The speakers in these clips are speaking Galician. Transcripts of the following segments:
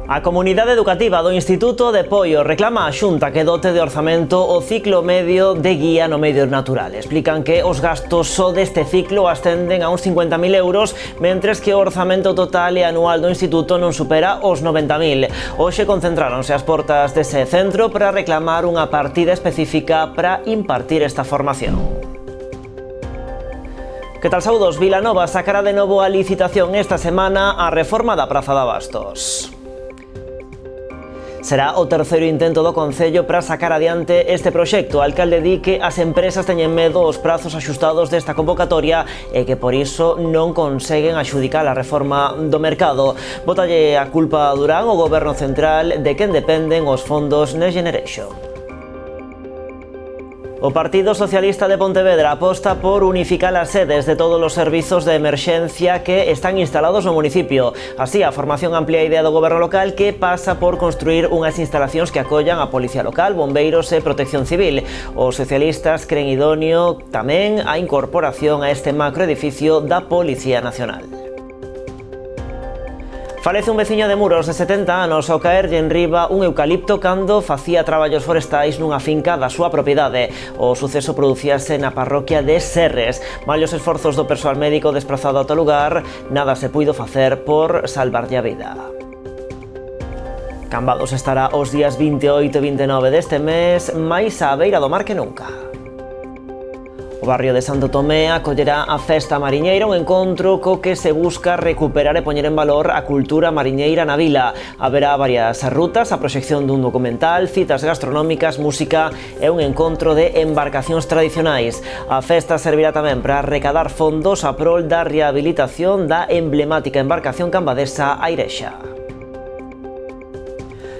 A comunidade educativa do Instituto de Poio reclama a Xunta que dote de orzamento o ciclo medio de guía no medio natural. Explican que os gastos só deste ciclo ascenden a uns 50.000 euros, mentres que o orzamento total e anual do Instituto non supera os 90.000. Hoxe concentráronse as portas dese centro para reclamar unha partida específica para impartir esta formación. Que tal, saúdos? Vilanova sacará de novo a licitación esta semana a reforma da Praza de Abastos. Será o terceiro intento do Concello para sacar adiante este proxecto. O alcalde di que as empresas teñen medo aos prazos axustados desta convocatoria e que por iso non conseguen axudicar a reforma do mercado. Bótalle a culpa a Durán o Goberno Central de quen dependen os fondos Next Generation. O Partido Socialista de Pontevedra aposta por unificar as sedes de todos os servizos de emerxencia que están instalados no municipio. Así, a formación amplia a idea do goberno local que pasa por construir unhas instalacións que acollan a Policía Local, bombeiros e Protección Civil. Os socialistas creen idóneo tamén a incorporación a este macroedificio da Policía Nacional. Falece un veciño de Muros de 70 anos ao caerlle enriba un eucalipto cando facía traballos forestais nunha finca da súa propiedade. O suceso producíase na parroquia de Serres. Malos esforzos do persoal médico desprazado ata o lugar, nada se puido facer por salvarlle a vida. Cambados estará os días 28 e 29 deste mes, máis á beira do mar que nunca. O barrio de Santo Tomé acollerá a Festa Mariñeira, un encontro co que se busca recuperar e poñer en valor a cultura mariñeira na vila. Haberá varias rutas, a proxección dun documental, citas gastronómicas, música e un encontro de embarcacións tradicionais. A festa servirá tamén para recadar fondos a prol da rehabilitación da emblemática embarcación cambadesa Airexa.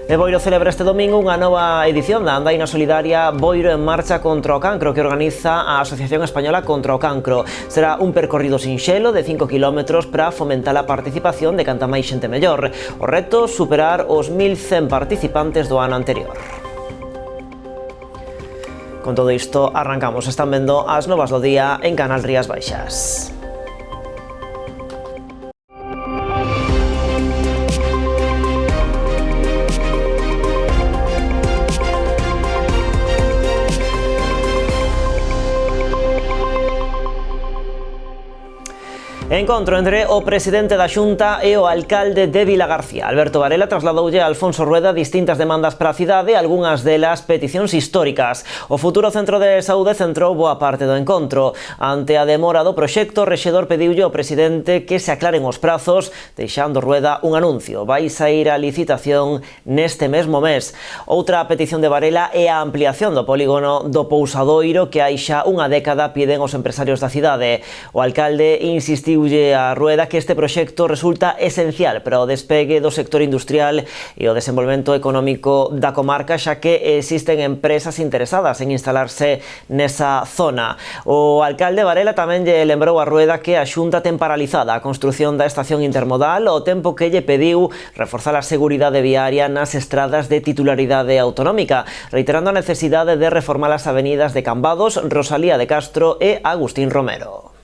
E Boiro celebra este domingo unha nova edición da andaina solidaria Boiro en marcha contra o cancro que organiza a Asociación Española contra o Cancro. Será un percorrido sinxelo de 5 km para fomentar a participación de canta máis xente mellor. O reto, superar os 1.100 participantes do ano anterior. Con todo isto, arrancamos. Están vendo as novas do día en Canal Rías Baixas. Encontro entre o presidente da Xunta e o alcalde de Vilagarcía. Alberto Varela trasladoulle a Alfonso Rueda distintas demandas para a cidade, algunhas delas peticións históricas. O futuro centro de saúde centrou boa parte do encontro. Ante a demora do proxecto, o rexedor pediulle ao presidente que se aclaren os prazos, deixando Rueda un anuncio. Vai saír a licitación neste mesmo mes. Outra petición de Varela é a ampliación do polígono do Pousadoiro que hai xa unha década piden os empresarios da cidade. O alcalde insistiu a Rueda que este proxecto resulta esencial para o despegue do sector industrial e o desenvolvemento económico da comarca, xa que existen empresas interesadas en instalarse nesa zona. O alcalde Varela tamén lle lembrou a Rueda que a Xunta ten paralizada a construción da estación intermodal ao tempo que lle pediu reforzar a seguridade viaria nas estradas de titularidade autonómica, reiterando a necesidade de reformar as avenidas de Cambados, Rosalía de Castro e Agustín Romero.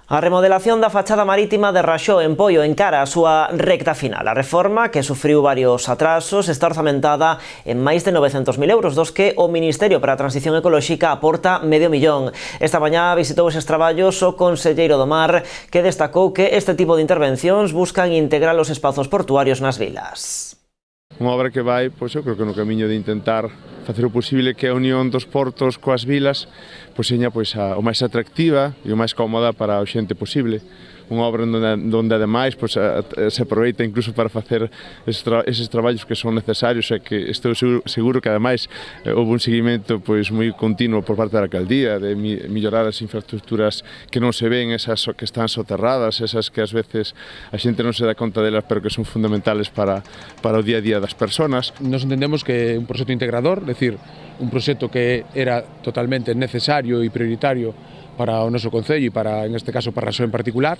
A remodelación da fachada marítima de Raxó en Poio encara a súa recta final. A reforma, que sufriu varios atrasos, está orzamentada en máis de 900.000 euros, dos que o Ministerio para a Transición Ecolóxica aporta $500.000. Esta mañá visitou eses traballos o conselleiro do Mar, que destacou que este tipo de intervencións buscan integrar os espazos portuarios nas vilas. Unha obra que vai, pois eu creo que no camiño de intentar facer o posible que a unión dos portos coas vilas pois seña pois o máis atractiva e o máis cómoda para a xente posible. Unha obra onde ademais pois, se aproveita incluso para facer eses traballos que son necesarios e que estou seguro que ademais houve un seguimento pois moi continuo por parte da alcaldía de mellorar as infraestructuras que non se ven, esas que están soterradas, esas que ás veces a xente non se dá conta delas pero que son fundamentales para o día a día das persoas. Nos entendemos que é un proxecto integrador, é dicir, un proxecto que era totalmente necesario e prioritario para o noso concello e para, en este caso, para Raxó en particular,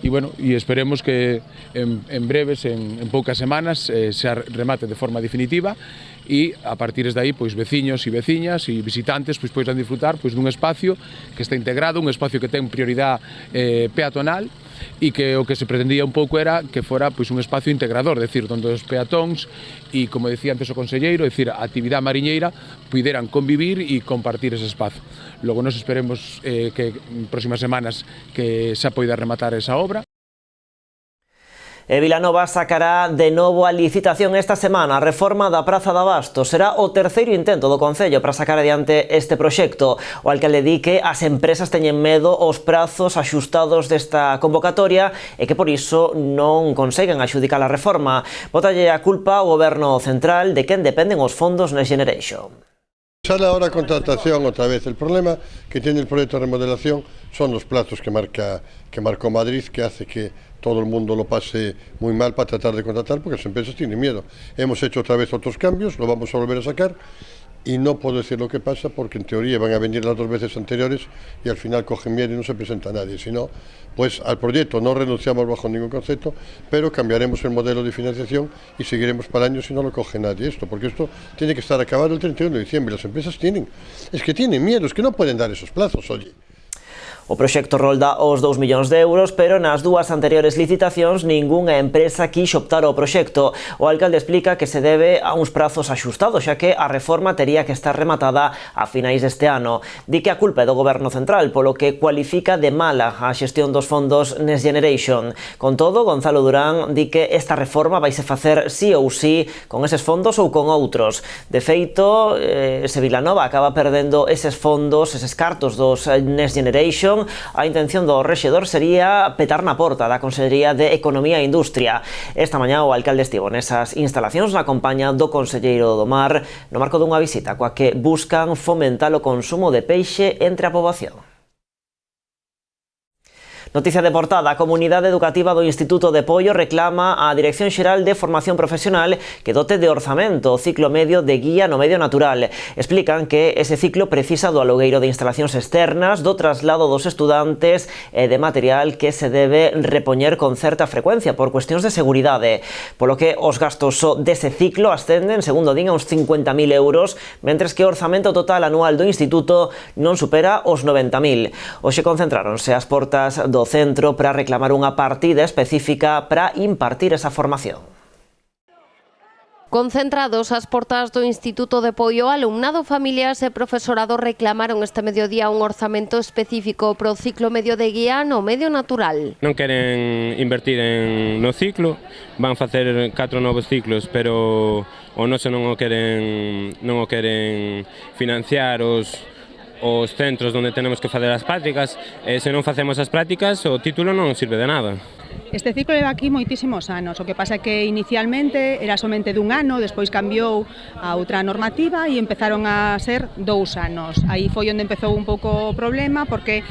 e bueno, e esperemos que en breves, en poucas semanas, se remate de forma definitiva e a partir de aí, pois veciños e veciñas e visitantes pois poidan disfrutar pois dun espacio que está integrado, un espacio que ten prioridade peatonal e que o que se pretendía un pouco era que fora pois, un espacio integrador, decir, onde os peatóns e, como decía antes o conselleiro, decir, a actividade mariñeira puderan convivir e compartir ese espazo. Logo nos esperemos que en próximas semanas que xa poida rematar esa obra. Vilanova sacará de novo a licitación esta semana a reforma da Praza de Abastos. Será o terceiro intento do Concello para sacar adiante este proxecto. O alcalde di que as empresas teñen medo aos prazos axustados desta convocatoria e que por iso non conseguen adxudicar a reforma. Botalle a culpa ao Goberno Central de quen dependen os fondos Next Generation. Sale ahora a contratación otra vez. El problema que tiene el proyecto de remodelación son los plazos que marcó Madrid, que hace que todo el mundo lo pase muy mal para tratar de contratar, porque las empresas tienen miedo. Hemos hecho otra vez otros cambios, lo vamos a volver a sacar, y no puedo decir lo que pasa, porque en teoría van a venir las 2 veces anteriores y al final cogen miedo y no se presenta nadie. Si no, pues al proyecto no renunciamos bajo ningún concepto, pero cambiaremos el modelo de financiación y seguiremos para el año si no lo coge nadie esto, porque esto tiene que estar acabado el 31 de diciembre. Las empresas tienen miedo, es que no pueden dar esos plazos, oye. O proxecto rolda os 2 millóns de euros, pero nas 2 anteriores licitacións ningunha empresa quixo optar ao proxecto. O alcalde explica que se debe a uns prazos axustados, xa que a reforma tería que estar rematada a finais deste ano. Di que a culpa é do Goberno Central, polo que cualifica de mala a xestión dos fondos Next Generation. Con todo, Gonzalo Durán di que esta reforma vaise facer sí ou sí con eses fondos ou con outros. De feito, se Vilanova acaba perdendo eses fondos, eses cartos dos Next Generation, a intención do rexedor sería petar na porta da Consellería de Economía e Industria. Esta mañá o alcalde estivo nesas instalacións na compañía do conselleiro do Mar no marco dunha visita coa que buscan fomentar o consumo de peixe entre a poboación. Noticia de portada, a Comunidade Educativa do Instituto de Poio reclama á Dirección Xeral de Formación Profesional que dote de orzamento o ciclo medio de guía no medio natural. Explican que ese ciclo precisa do alugueiro de instalacións externas, do traslado dos estudantes e de material que se debe repoñer con certa frecuencia por cuestións de seguridade. Polo que os gastos dese ciclo ascenden, segundo din, a uns 50.000 euros, mentres que o orzamento total anual do Instituto non supera os 90.000. Hoxe concentráronse as portas do centro para reclamar unha partida específica para impartir esa formación. Concentrados ás portas do Instituto de Poio, alumnado, familias e profesorado reclamaron este mediodía un orzamento específico pro ciclo medio de guía no medio natural. Non queren invertir no ciclo, van facer 4 novos ciclos, pero o noso non o queren financiar os centros onde tenemos que facer as prácticas, e se non facemos as prácticas o título non sirve de nada. Este ciclo leva aquí moitísimos anos, o que pasa é que inicialmente era somente dun ano, despois cambiou a outra normativa e empezaron a ser 2 anos. Aí foi onde empezou un pouco o problema, porque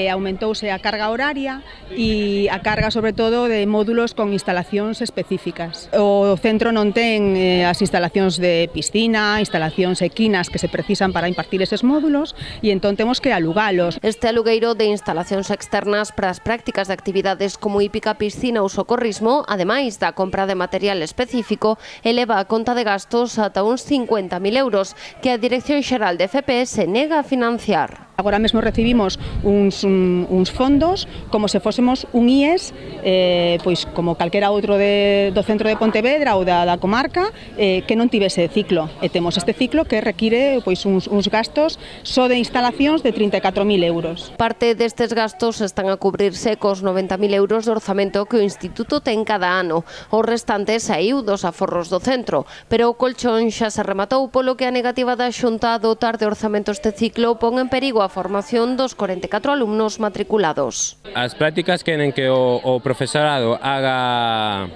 aumentouse a carga horaria e a carga sobre todo de módulos con instalacións específicas. O centro non ten as instalacións de piscina, instalacións equinas que se precisan para impartir eses módulos e entón temos que alugalos. Este alugueiro de instalacións externas para as prácticas de actividades como hípica, piscina ou socorrismo, ademais da compra de material específico, eleva a conta de gastos ata uns 50.000 euros que a Dirección Xeral de FP se nega a financiar. Agora mesmo recibimos uns fondos como se fósemos un IES, pois como calquera outro do centro de Pontevedra ou da comarca, que non tivese ciclo. E temos este ciclo que require pois uns gastos só de instalacións de 34.000 euros. Parte destes gastos están a cubrirse cos 90.000 euros de orzamento que o Instituto ten cada ano. O restante saiu dos aforros do centro, pero o colchón xa se rematou, polo que a negativa da Xunta a dotar de orzamento este ciclo pon en perigo a formación dos 44 alumnos matriculados. As prácticas queren que o profesorado haga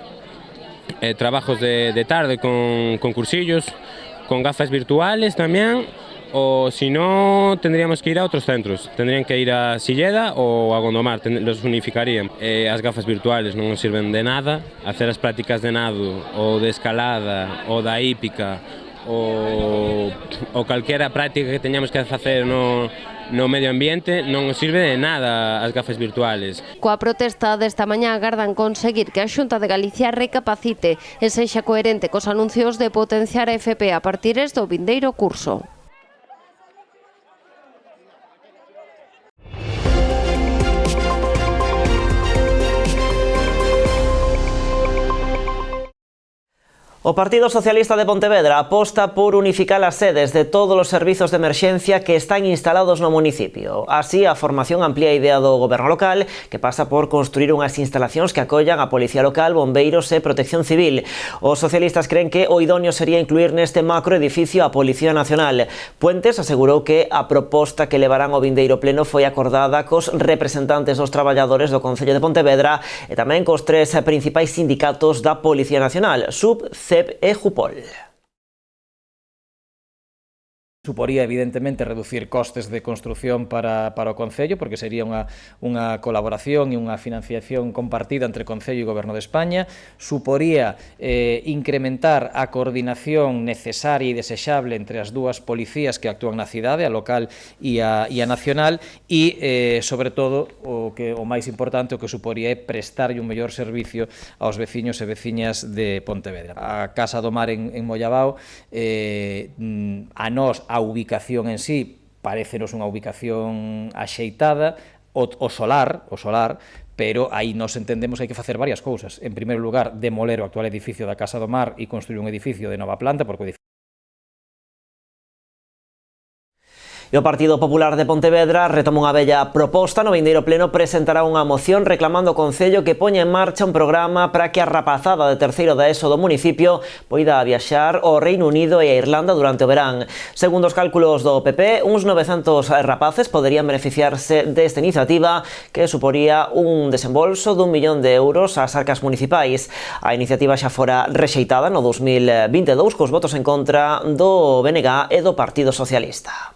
trabajos de tarde con cursillos, con gafas virtuales tamén, o si no tendríamos que ir a otros centros, tendrían que ir a Silleda ou a Gondomar, los unificarían. As gafas virtuales non nos sirven de nada, hacer as prácticas de nado ou de escalada ou da hípica ou calquera práctica que teñamos que facer no medio ambiente non nos sirve de nada as gafas virtuales. Coa protesta desta mañá agardan conseguir que a Xunta de Galicia recapacite e sexa coherente cos anuncios de potenciar a FP a partires do vindeiro curso. O Partido Socialista de Pontevedra aposta por unificar as sedes de todos os servizos de emerxencia que están instalados no municipio. Así, a formación amplía a idea do goberno local, que pasa por construir unhas instalacións que acollan a Policía Local, Bombeiros e Protección Civil. Os socialistas creen que o idóneo sería incluir neste macroedificio a Policía Nacional. Puentes asegurou que a proposta que levarán ao vindeiro pleno foi acordada cos representantes dos traballadores do Concello de Pontevedra e tamén cos tres principais sindicatos da Policía Nacional, SUB, CEP e JUPOL. Suporía, evidentemente, reducir costes de construción para o Concello, porque sería unha colaboración e unha financiación compartida entre Concello e Goberno de España. Suporía incrementar a coordinación necesaria e desexable entre as dúas policías que actúan na cidade, a local e a nacional, e, sobre todo, o máis importante, o que suporía é prestarlle un mellor servicio aos veciños e veciñas de Pontevedra. A Casa do Mar en Mollabao, a nós, a ubicación en sí parecenos unha ubicación axeitada, o solar, pero aí nos entendemos que hai que facer varias cousas. En primeiro lugar, demoler o actual edificio da Casa do Mar e construir un edificio de nova planta, porque o edificio E o Partido Popular de Pontevedra retoma unha bella proposta. No vindeiro pleno presentará unha moción reclamando ao Concello que poña en marcha un programa para que a rapazada de terceiro da ESO do municipio poida viaxar ao Reino Unido e a Irlanda durante o verán. Segundo os cálculos do PP, uns 900 rapaces poderían beneficiarse desta iniciativa que suporía un desembolso d'1 millón de euros ás arcas municipais. A iniciativa xa fora rexeitada no 2022 cos votos en contra do BNG e do Partido Socialista.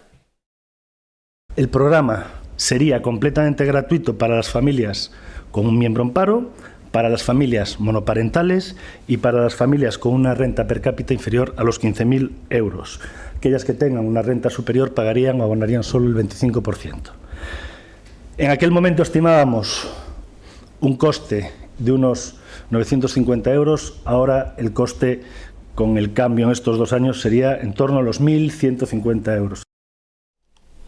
El programa sería completamente gratuito para las familias con un miembro en paro, para las familias monoparentales y para las familias con una renta per cápita inferior a los 15.000 euros. Aquellas que tengan una renta superior pagarían o abonarían solo el 25%. En aquel momento estimábamos un coste de unos 950 euros, ahora el coste con el cambio en estos 2 años sería en torno a los 1.150 euros.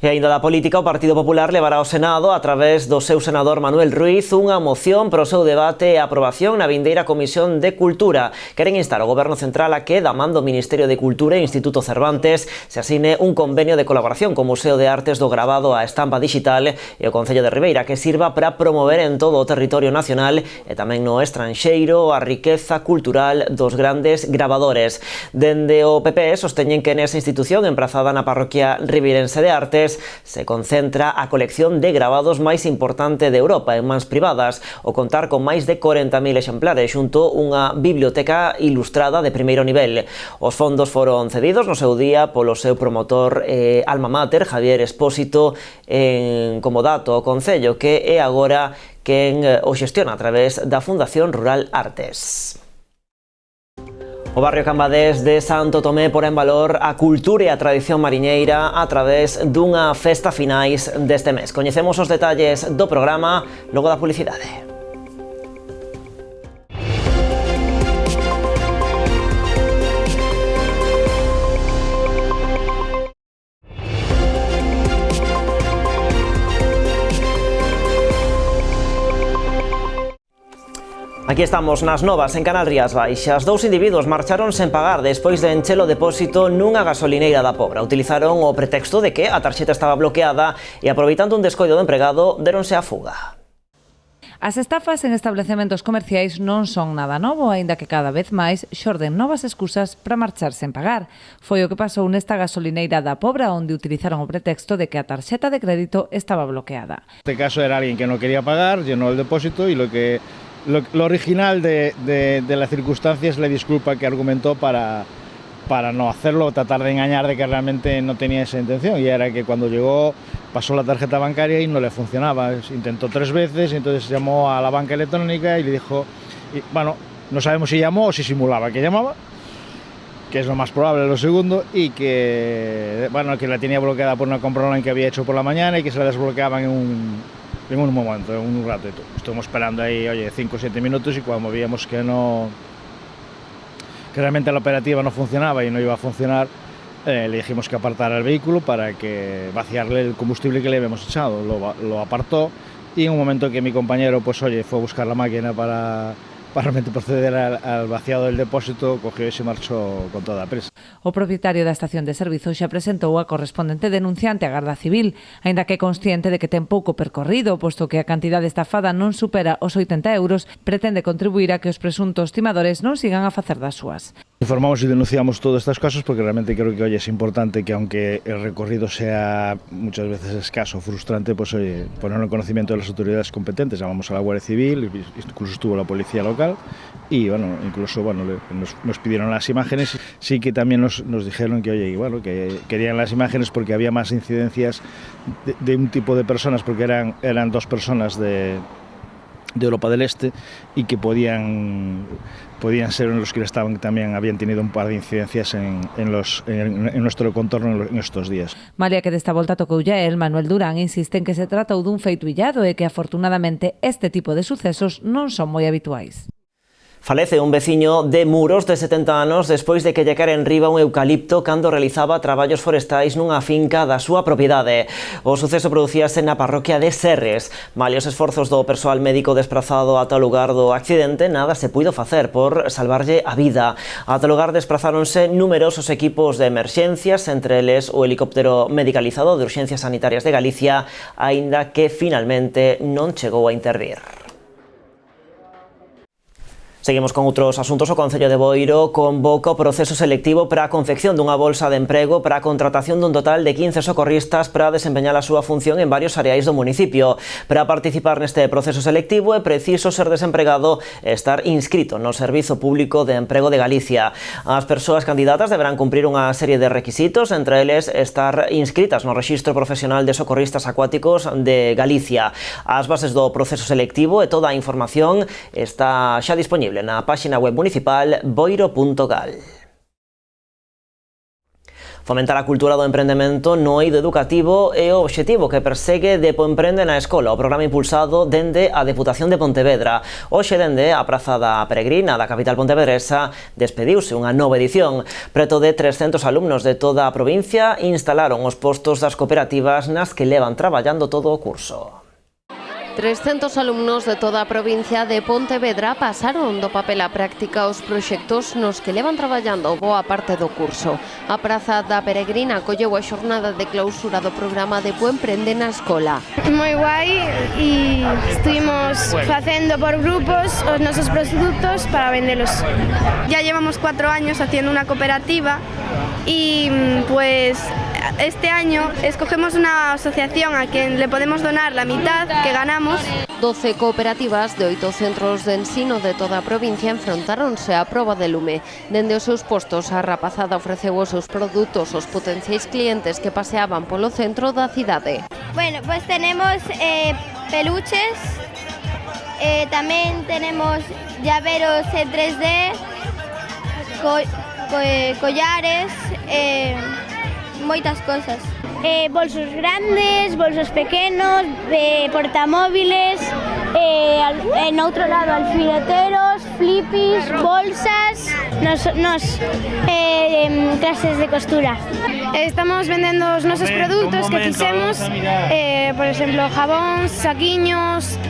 E aínda da política, o Partido Popular levará ao Senado, a través do seu senador Manuel Ruiz, unha moción para o seu debate e aprobación na vindeira Comisión de Cultura. Queren instar ao Goberno Central a que, da man do Ministerio de Cultura e Instituto Cervantes, se asine un convenio de colaboración co Museo de Artes do Gravado á Estampa Digital e o Concello de Ribeira, que sirva para promover en todo o territorio nacional e tamén no estranxeiro a riqueza cultural dos grandes gravadores. Dende o PP sosteñen que nesa institución, emprazada na parroquia ribeirense de Artes, se concentra a colección de gravados máis importante de Europa en mans privadas, o contar con máis de 40.000 exemplares xunto unha biblioteca ilustrada de primeiro nivel. Os fondos foron cedidos no seu día polo seu promotor alma mater, Javier Expósito, en comodato ao Concello, que é agora quen o xestiona a través da Fundación Rural Artes. O barrio cambadés de Santo Tomé porá en valor a cultura e a tradición mariñeira a través dunha festa finais deste mes. Coñecemos os detalles do programa logo da publicidade. Aquí estamos nas novas en Canal Rías Baixas. 2 individuos marcharon sen pagar despois de encher o depósito nunha gasolineira da Pobra. Utilizaron o pretexto de que a tarxeta estaba bloqueada e, aproveitando un descoido do empregado, deronse á fuga. As estafas en establecementos comerciais non son nada novo, aínda que cada vez máis xorden novas excusas para marchar sen pagar. Foi o que pasou nesta gasolineira da Pobra, onde utilizaron o pretexto de que a tarxeta de crédito estaba bloqueada. En este caso era alguien que no quería pagar, llenó el depósito y lo original de las circunstancias, la disculpa que argumentó para no hacerlo, tratar de engañar de que realmente no tenía esa intención, y era que cuando llegó pasó la tarjeta bancaria y no le funcionaba. Intentó 3 veces y entonces llamó a la banca electrónica y le dijo, bueno, no sabemos si llamó o si simulaba que llamaba, que es lo más probable, lo segundo, y que, bueno, que la tenía bloqueada por una compra online que había hecho por la mañana y que se la desbloqueaban en un momento, en un rato. Estuvimos esperando ahí, 5 o 7 minutos, y cuando veíamos que realmente la operativa no funcionaba y no iba a funcionar, le dijimos que apartara el vehículo para que vaciarle el combustible que le habíamos echado. Lo apartó, y en un momento que mi compañero fue a buscar la máquina para para realmente proceder al vaciado del depósito, cogió e se marchou con toda a presa. O propietario da estación de servizo xa presentou a correspondente denunciante á Garda Civil, aínda que consciente de que ten pouco percorrido, posto que a cantidade estafada non supera os 80 euros, pretende contribuir a que os presuntos timadores non sigan a facer das súas. Informamos y denunciamos todos estos casos porque realmente creo que hoy es importante que, aunque el recorrido sea muchas veces escaso, frustrante, pues oye, ponerlo en conocimiento de las autoridades competentes. Llamamos a la Guardia Civil, incluso estuvo la policía local y bueno, incluso nos pidieron las imágenes. Sí que también nos dijeron que oye, bueno, que querían las imágenes porque había más incidencias de un tipo de personas, porque eran dos personas de Europa del Este y que podían ser los que habían tenido un par de incidencias en nuestro contorno en estos días. Malia que desta volta tocoulle el, Manuel Durán insiste en que se tratou dun feito illado e que afortunadamente este tipo de sucesos non son moi habituais. Falece un veciño de Muros de 70 anos despois de que lle caera en riba un eucalipto cando realizaba traballos forestais nunha finca da súa propiedade. O suceso producíase na parroquia de Serres. Malia os esforzos do persoal médico desplazado ata o lugar do accidente, nada se puido facer por salvarlle a vida. Ata o lugar desplazáronse numerosos equipos de emerxencias, entre eles o helicóptero medicalizado de Urxencias Sanitarias de Galicia, aínda que finalmente non chegou a intervir. Seguimos con outros asuntos. O Concello de Boiro convoca o proceso selectivo para a confección dunha bolsa de emprego para a contratación dun total de 15 socorristas para desempeñar a súa función en varios areais do municipio. Para participar neste proceso selectivo é preciso ser desempregado e estar inscrito no Servizo Público de Emprego de Galicia. As persoas candidatas deberán cumprir unha serie de requisitos, entre eles estar inscritas no Rexistro Profesional de Socorristas Acuáticos de Galicia. As bases do proceso selectivo e toda a información está xa disponible na páxina web municipal boiro.gal. Fomentar a cultura do emprendemento no eido educativo é o obxectivo que persegue Depoemprende na Escola, o programa impulsado dende a Deputación de Pontevedra. Hoxe dende a Praza da Peregrina da capital pontevedresa despediuse unha nova edición. Preto de 300 alumnos de toda a provincia instalaron os postos das cooperativas nas que levan traballando todo o curso. 300 alumnos de toda a provincia de Pontevedra pasaron do papel á práctica os proxectos nos que levan traballando boa parte do curso. A Praza da Peregrina acolleu a xornada de clausura do programa de Depoemprende na Escola. Moi guai e estuvimos facendo por grupos os nosos produtos para vendelos. Ya llevamos 4 años haciendo una cooperativa y pues este año escogemos una asociación a quien le podemos donar la mitad que ganamos. 12 cooperativas de 8 centros de ensino de toda a provincia enfrontáronse á proba de lume. Dende os seus postos, a rapazada ofreceu os seus produtos aos potenciais clientes que paseaban polo centro da cidade. Bueno, pues tenemos peluches, tamén tenemos llaveros en 3D, collares, moitas cosas. Bolsos grandes, bolsos pequenos, portamóviles, en outro lado alfileteros, flipis, bolsas, clases de costura. Estamos vendendo os nosos produtos que fixemos, por exemplo, jabóns, saquiños.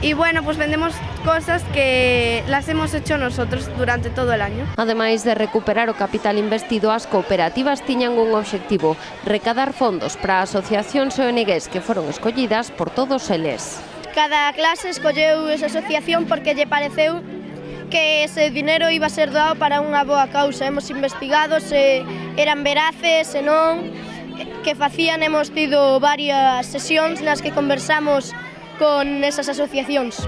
Y bueno, pues vendemos cosas que las hemos hecho nosotros durante todo el año. Ademais de recuperar o capital investido, as cooperativas tiñan un obxectivo: recadar fondos para asociacións e ONGs que foron escollidas por todos eles. Cada clase escolleu esa asociación porque lle pareceu que ese dinero iba a ser doado para unha boa causa. Hemos investigado se eran veraces, se non, que facían. Hemos tido varias sesións nas que conversamos con esas asociacións.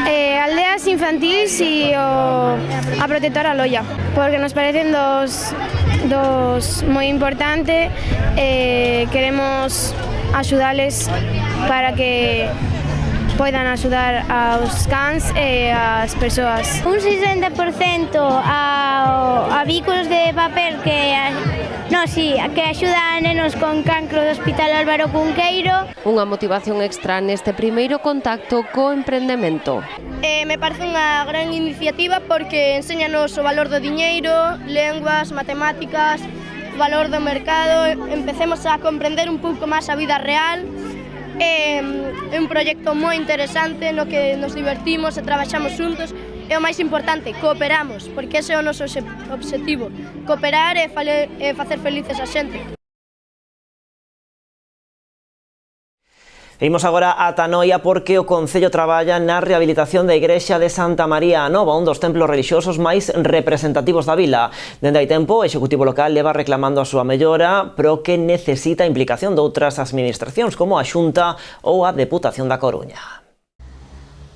Aldeas infantís e a protectora Loia, porque nos parecen dos moi importante. Queremos axudales para que poidan axudar aos cans e ás persoas. Un 60% a vínculos de papel que axuda a nenos con cancro do Hospital Álvaro Cunqueiro. Unha motivación extra neste primeiro contacto co emprendemento. Me parece unha gran iniciativa porque enséñanos o valor do diñeiro, lenguas, matemáticas, o valor do mercado. Empecemos a comprender un pouco máis a vida real. É un proxecto moi interesante no que nos divertimos e traballamos xuntos é o máis importante, cooperamos, porque ese é o noso obxectivo, cooperar e facer felices a xente. Imos agora ata Noia porque o Concello traballa na rehabilitación da igrexa de Santa María a Nova, un dos templos relixiosos máis representativos da vila. Dende hai tempo, o Executivo local leva reclamando a súa mellora, pero que necesita a implicación de outras administracións como a Xunta ou a Deputación da Coruña.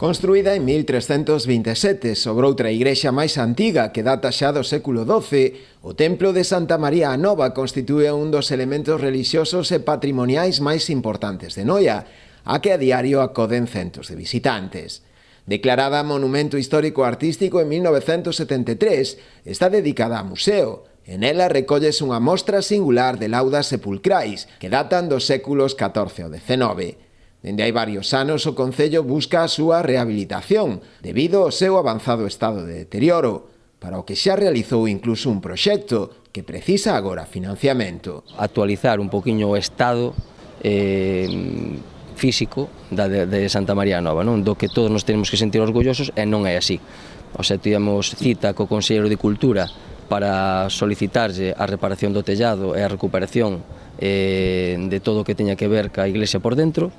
Construída en 1327 sobre outra igrexa máis antiga que data xa do século XII, o Templo de Santa María a Nova constitúe un dos elementos relixiosos e patrimoniais máis importantes de Noia, a que a diario acoden centos de visitantes. Declarada Monumento Histórico Artístico en 1973, está dedicada a museo. En ela recollese unha mostra singular de laudas sepulcrais que datan dos séculos XIV ou XIX. Dende hai varios anos o Concello busca a súa rehabilitación debido ao seu avanzado estado de deterioro, para o que xa realizou incluso un proxecto que precisa agora financiamento. Actualizar un poquinho o estado físico de Santa María Nova, non? Do que todos nos tenemos que sentir orgullosos e non é así. O sea, tivemos cita co Conselleiro de Cultura para solicitarlle a reparación do tellado e a recuperación de todo o que teña que ver ca iglesia por dentro.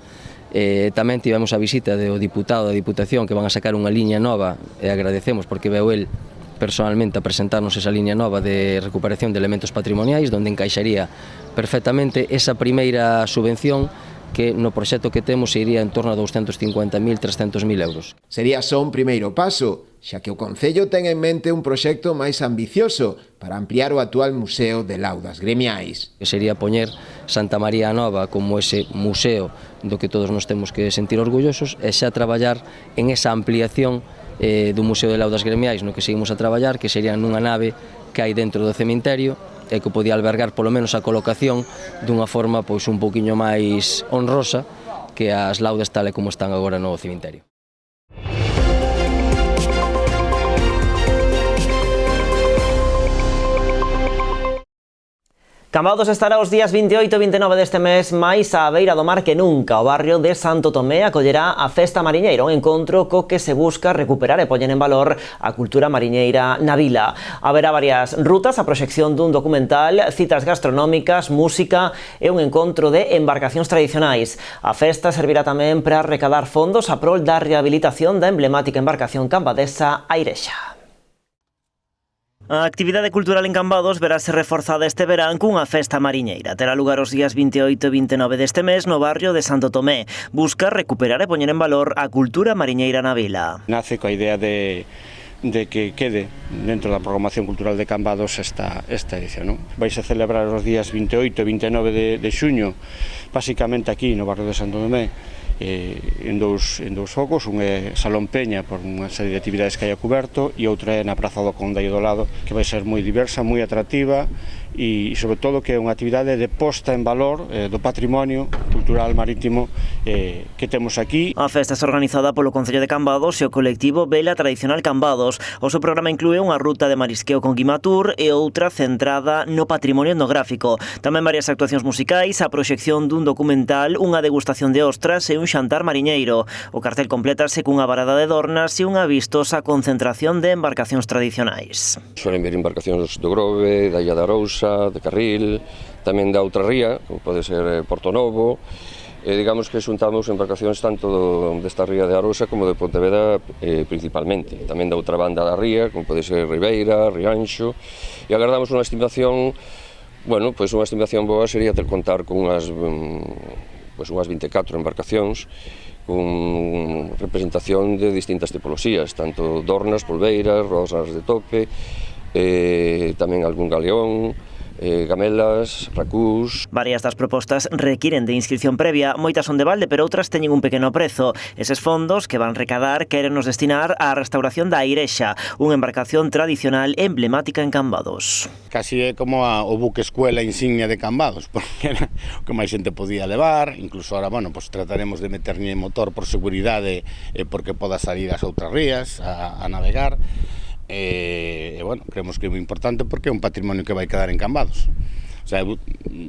Tamén tivemos a visita do Diputado da Diputación que van a sacar unha liña nova e agradecemos porque veu el personalmente a presentarnos esa liña nova de recuperación de elementos patrimoniais onde encaixaría perfectamente esa primeira subvención que no proxecto que temos iría en torno a 250.000, 300.000 euros. Sería só un primeiro paso, xa que o Concello ten en mente un proxecto máis ambicioso para ampliar o actual Museo de Laudas Gremiais. Que sería poñer Santa María Nova como ese museo do que todos nos temos que sentir orgullosos e xa traballar en esa ampliación do Museo de Laudas Gremiais no que seguimos a traballar, que sería nunha nave que hai dentro do cemiterio e que podía albergar polo menos a colocación dunha forma pois un poquinho máis honrosa que as laudas tal e como están agora no cemiterio. Cambados estará os días 28 e 29 deste mes máis á beira do mar que nunca. O barrio de Santo Tomé acollerá a Festa Mariñeira, un encontro co que se busca recuperar e poñer en valor a cultura mariñeira na vila. Haberá varias rutas, a proxección dun documental, citas gastronómicas, música e un encontro de embarcacións tradicionais. A festa servirá tamén para recadar fondos a prol da rehabilitación da emblemática embarcación cambadesa Airexa. A actividade cultural en Cambados verase reforzada este verán cunha festa mariñeira. Terá lugar os días 28 e 29 deste mes no barrio de Santo Tomé. Busca recuperar e poñer en valor a cultura mariñeira na vila. Nace coa idea de que quede dentro da programación cultural de Cambados esta edición, non? Vais a celebrar os días 28 e 29 de xuño, basicamente aquí no barrio de Santo Tomé, en dous focos, un é Salón Peña por unha serie de actividades que hai a cuberto e outra é na Praza do Conde do lado, que vai ser moi diversa, moi atractiva e sobre todo que é unha actividade de posta en valor do patrimonio cultural marítimo que temos aquí. A festa é organizada polo Concello de Cambados e o colectivo Vela Tradicional Cambados. O seu programa inclúe unha ruta de marisqueo con Guimatur e outra centrada no patrimonio etnográfico. Tamén varias actuacións musicais, a proxección dun documental, unha degustación de ostras e un xantar mariñeiro. O cartel complétase cunha varada de dornas e unha vistosa concentración de embarcacións tradicionais. Suelen ver embarcacións do Grove, da Illa de Arousa, de Carril, tamén da outra ría, como pode ser Porto Novo. Digamos que xuntamos embarcacións tanto desta ría de Arousa como de Pontevedra principalmente. Tamén da outra banda da ría, como pode ser Ribeira, Rianxo. E agardamos unha estimación, bueno, pois unha estimación boa sería ter contar con unhas 24 embarcacións con representación de distintas tipoloxías, tanto dornas, polveiras, rosas de tope, tamén algún galeón, gamelas, racús. Varias das propostas requiren de inscripción previa, moitas son de balde, pero outras teñen un pequeno prezo. Eses fondos que van recadar quérenos destinar á restauración da Airexa, unha embarcación tradicional emblemática en Cambados. Casi é como o buque escuela insignia de Cambados, porque era o que máis xente podía levar, incluso ahora, bueno, pues trataremos de meterlle motor por seguridade porque poda salir ás outras rías a navegar. Bueno, creemos que é moi importante porque é un patrimonio que vai quedar en Cambados. O sea,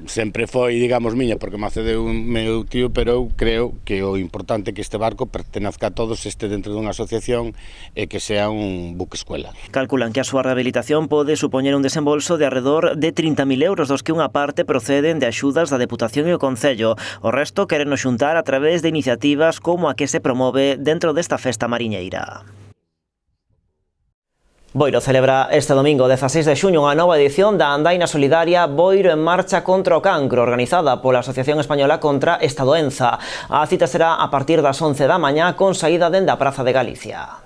sempre foi, digamos, miña, porque me accedeu un meu tío, pero eu creo que o importante é que este barco pertenezca a todos, este dentro dunha asociación e que sea un buque escuela. Calculan que a súa rehabilitación pode supoñer un desembolso de arredor de 30.000 euros, dos que unha parte proceden de axudas da Deputación e o Concello. O resto queren xuntar a través de iniciativas como a que se promove dentro desta festa mariñeira. Boiro celebra este domingo 16 de xuño unha nova edición da andaina solidaria Boiro en marcha contra o cancro, organizada pola Asociación Española contra esta doenza. A cita será a partir das 11 da mañá con saída dende a Praza de Galicia.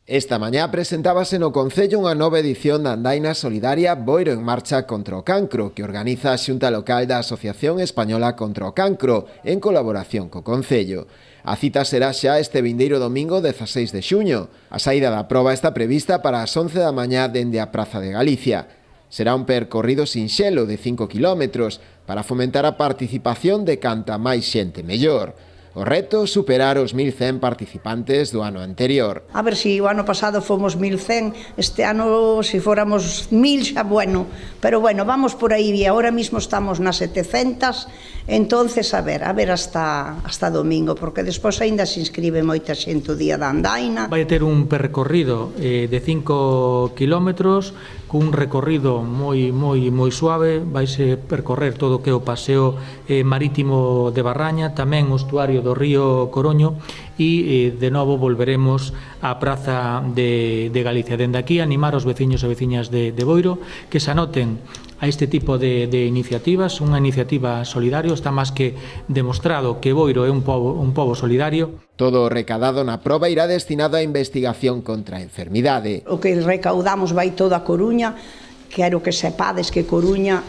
Esta mañá presentábase no Concello unha nova edición da andaina solidaria Boiro en marcha contra o cancro, que organiza a Xunta Local da Asociación Española contra o Cancro, en colaboración co Concello. A cita será xa este vindeiro domingo 16 de xuño. A saída da proba está prevista para as 11 da mañá dende a Praza de Galicia. Será un percorrido sinxelo de 5 kilómetros para fomentar a participación de canta máis xente mellor. O reto, superar os 1.100 participantes do ano anterior. A ver si o ano pasado fomos 1.100, este ano se fóramos 1.000 xa bueno, pero bueno, vamos por aí e ahora mismo estamos nas 700, entonces a ver hasta domingo, porque despois aínda se inscribe moita xente o día da andaina. Vai ter un percorrido de 5 kilómetros, cun recorrido moi suave, vaise percorrer todo o que é o paseo marítimo de Barraña, tamén o estuario do río Coroño e de novo volveremos á Praza de Galicia. Dende aquí animar os veciños e veciñas de Boiro que se anoten a este tipo de iniciativas, unha iniciativa solidaria. Está máis que demostrado que Boiro é un pobo solidario. Todo o recadado na proba irá destinado á investigación contra a enfermidade. O que recaudamos vai toda a Coruña. Quero que sepades que Coruña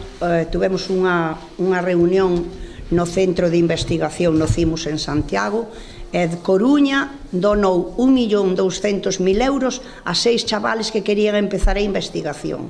tuvemos unha reunión no Centro de Investigación no CIMUS en Santiago, e Coruña donou 1.200.000 euros a 6 chavales que querían empezar a investigación.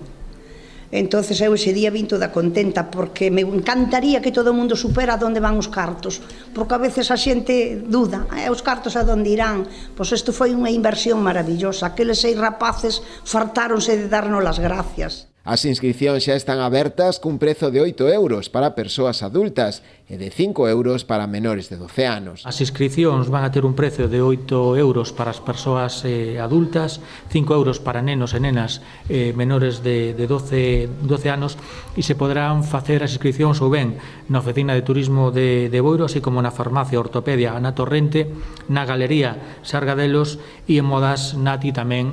Entonces eu ese día vin toda contenta, porque me encantaría que todo o mundo supera onde van os cartos, porque a veces a xente duda, os cartos a onde irán? Pois isto foi unha inversión maravillosa. Aqueles 6 rapaces fartáronse de darnos as gracias. As inscripcións xa están abertas cun prezo de 8 euros para persoas adultas e de 5 euros para menores de 12 anos. As inscripcións van a ter un precio de 8 euros para as persoas adultas, 5 euros para nenos e nenas menores de 12 anos, e se poderán facer as inscripcións ou ben na Oficina de Turismo de Boiro, así como na Farmacia Ortopedia na Torrente, na Galería Sargadelos e en Modas Nati tamén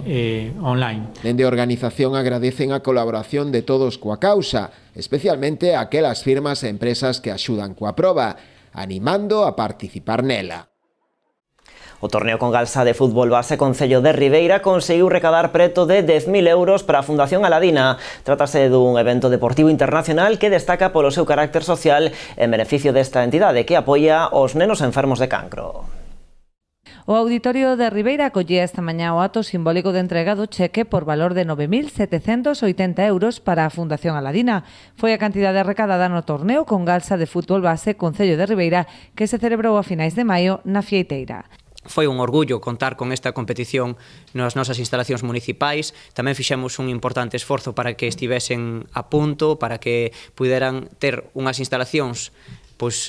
online. Dende a organización agradecen a colaboración de todos coa causa, especialmente aquelas firmas e empresas que axudan coa proba, animando a participar nela. O torneo con Galsa de fútbol base Concello de Ribeira conseguiu recadar preto de 10.000 euros para a Fundación Aladina. Trátase dun evento deportivo internacional que destaca polo seu carácter social en beneficio desta entidade que apoia os nenos enfermos de cancro. O Auditorio de Ribeira acollía esta mañá o acto simbólico de entrega do cheque por valor de 9.780 euros para a Fundación Aladina. Foi a cantidade recadada no torneo con Galsa de fútbol base Concello de Ribeira que se celebrou a finais de maio na Fieiteira. Foi un orgullo contar con esta competición nas nosas instalacións municipais. Tamén fixemos un importante esforzo para que estivesen a punto, para que puderan ter unhas instalacións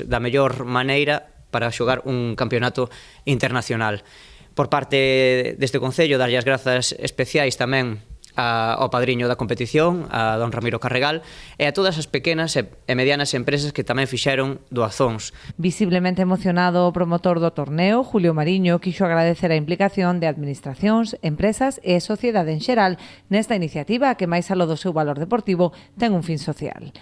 da mellor maneira para xogar un campeonato internacional. Por parte deste Concello, darlle as grazas especiais tamén ao padriño da competición, a don Ramiro Carregal, e a todas as pequenas e medianas empresas que tamén fixeron doazóns. Visiblemente emocionado o promotor do torneo, Julio Mariño, quixo agradecer a implicación de administracións, empresas e sociedade en xeral nesta iniciativa que, máis aló do seu valor deportivo, ten un fin social.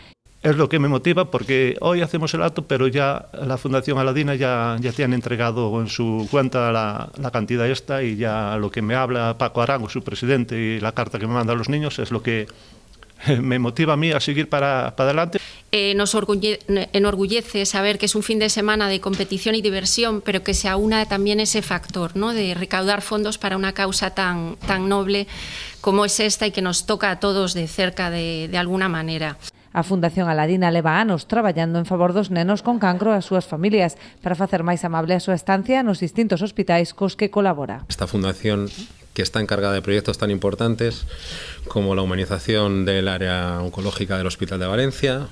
Es lo que me motiva porque hoy hacemos el acto, pero ya la Fundación Aladina ya te han entregado en su cuenta la cantidad esta, y ya lo que me habla Paco Arango, su presidente, y la carta que me manda a los niños es lo que me motiva a mí a seguir para adelante. Nos enorgullece saber que es un fin de semana de competición y diversión, pero que se aúna también ese factor, ¿no?, de recaudar fondos para una causa tan noble como es esta y que nos toca a todos de cerca de alguna manera. A Fundación Aladina leva anos traballando en favor dos nenos con cancro e as súas familias para facer máis amable a súa estancia nos distintos hospitais cos que colabora. Esta fundación que está encargada de proyectos tan importantes como la humanización del área oncológica del Hospital de Valencia,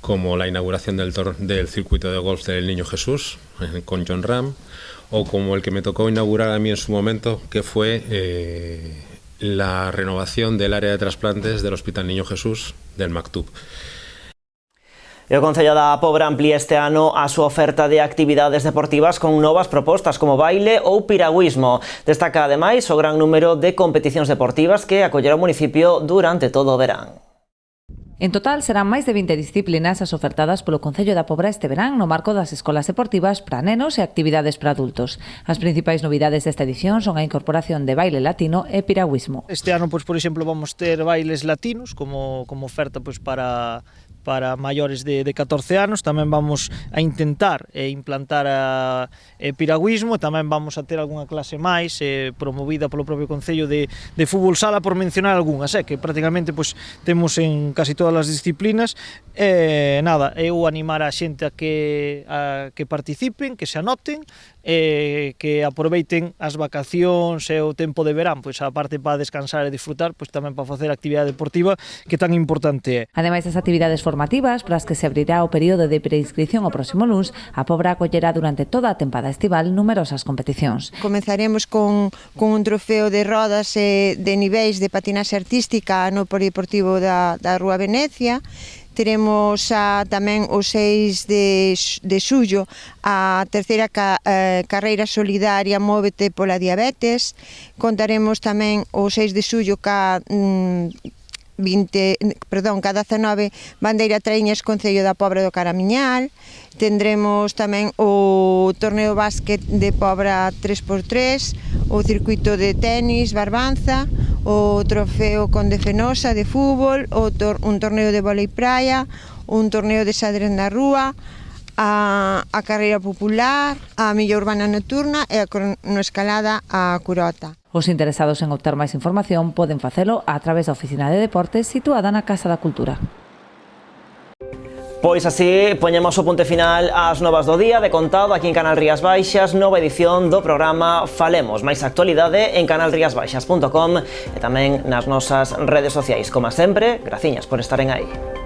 como la inauguración del circuito de golf del Niño Jesús con John Ram, o como el que me tocó inaugurar a mí en su momento, que fue la renovación del área de trasplantes del Hospital Niño Jesús del Maktub. E o Concello da Pobra amplía este ano a súa oferta de actividades deportivas con novas propostas como baile ou piragüismo. Destaca ademais o gran número de competicións deportivas que acollerá o municipio durante todo o verán. En total serán máis de 20 disciplinas as ofertadas polo Concello da Pobra este verán no marco das escolas deportivas para nenos e actividades para adultos. As principais novidades desta edición son a incorporación de baile latino e piragüismo. Este ano, por exemplo, vamos ter bailes latinos como oferta para maiores de 14 anos. Tamén vamos a intentar implantar piragüismo, tamén vamos a ter algunha clase máis promovida polo propio Concello de fútbol sala, por mencionar algunhas, que prácticamente temos en casi todas as disciplinas. Eu animar a xente a que participen, que se anoten, que aproveiten as vacacións e o tempo de verán, a parte para descansar e disfrutar, tamén para facer actividade deportiva que tan importante é. Ademais das actividades formativas para as que se abrirá o período de preinscripción o próximo luns, a Pobra acollerá durante toda a tempada estival numerosas competicións. Comezaremos con un trofeo de rodas de niveis de patinaxe artística no Polideportivo da Rúa Venecia. Teremos tamén o 6 de xullo a terceira carreira solidaria Móvete pola Diabetes. Contaremos tamén o 6 de xullo ca 19 Bandeira Traíñas Concello da Pobra do Caramiñal. Tendremos tamén o torneo básquet de Pobra 3x3, o circuito de tenis Barbanza, o trofeo Conde Fenosa de fútbol, un torneo de vólei praia, un torneo de xadrez na rúa, a carreira popular, a milla urbana nocturna e a cronoescalada a Curota. Os interesados en obter máis información poden facelo a través da Oficina de Deportes situada na Casa da Cultura. Pois así poñemos o punto final ás novas do día de contado aquí en Canal Rías Baixas, nova edición do programa Falemos. Máis actualidade en canalriasbaixas.com e tamén nas nosas redes sociais. Como sempre, graciñas por estaren aí.